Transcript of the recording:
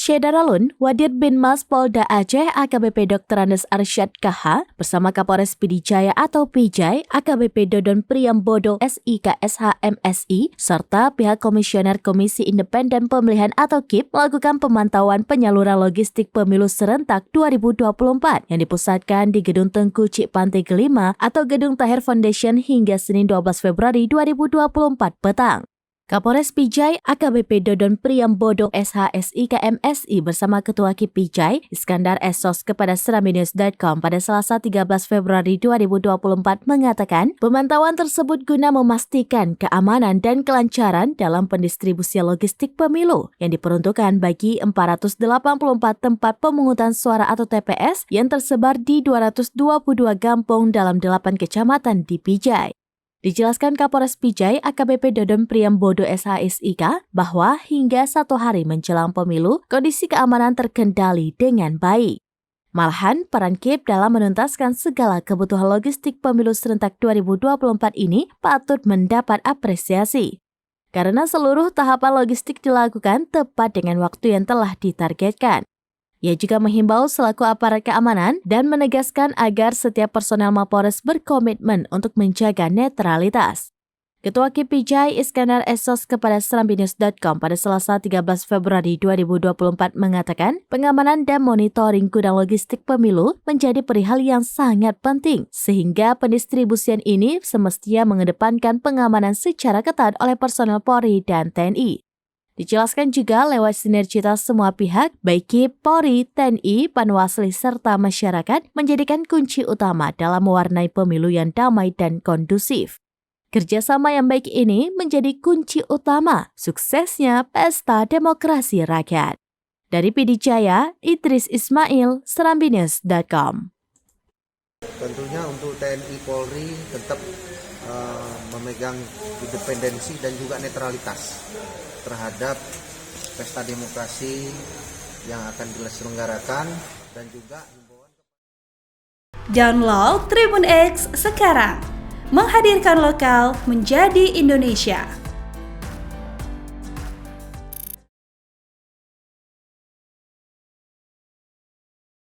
Syedaralun, Wadir bin Mas Polda Aceh AKBP Dr. Andes Arsyad KH bersama Kapolres Pidi Jaya atau Pijai AKBP Dodon Priambodo SIK SH MSI serta pihak Komisioner Komisi Independen Pemilihan atau KIP melakukan pemantauan penyaluran logistik pemilu serentak 2024 yang dipusatkan di Gedung Tengku Cik Pantai Kelima atau Gedung Tahir Foundation hingga Senin 12 Februari 2024 petang. Kapolres Pijai AKBP Dodon Priambodo SHSIK MSI bersama Ketua KIP Pijai Iskandar Esos kepada serambinews.com pada Selasa 13 Februari 2024 mengatakan pemantauan tersebut guna memastikan keamanan dan kelancaran dalam pendistribusian logistik pemilu yang diperuntukkan bagi 484 tempat pemungutan suara atau TPS yang tersebar di 222 kampung dalam 8 kecamatan di Pijai. Dijelaskan Kapolres Pijai AKBP Dodon Priambodo SHSIK bahwa hingga 1 hari menjelang pemilu, kondisi keamanan terkendali dengan baik. Malahan, peran KIP dalam menuntaskan segala kebutuhan logistik pemilu serentak 2024 ini patut mendapat apresiasi. Karena seluruh tahapan logistik dilakukan tepat dengan waktu yang telah ditargetkan. Ia juga menghimbau selaku aparat keamanan dan menegaskan agar setiap personel Mapolres berkomitmen untuk menjaga netralitas. Ketua KIP Pijai Iskandar Esos kepada serambinews.com pada Selasa 13 Februari 2024 mengatakan pengamanan dan monitoring gudang logistik pemilu menjadi perihal yang sangat penting sehingga pendistribusian ini semestinya mengedepankan pengamanan secara ketat oleh personel Polri dan TNI. Dijelaskan juga lewat sinergitas semua pihak, baik KIP, Polri, TNI, Panwasli, serta masyarakat menjadikan kunci utama dalam mewarnai pemilu yang damai dan kondusif. Kerjasama yang baik ini menjadi kunci utama suksesnya pesta demokrasi rakyat. Dari Pidi Jaya, Idris Ismail, serambinews.com. Tentunya untuk TNI Polri tetap memegang independensi dan juga netralitas terhadap pesta demokrasi yang akan diselenggarakan dan juga Download Tribun X sekarang, menghadirkan lokal menjadi Indonesia.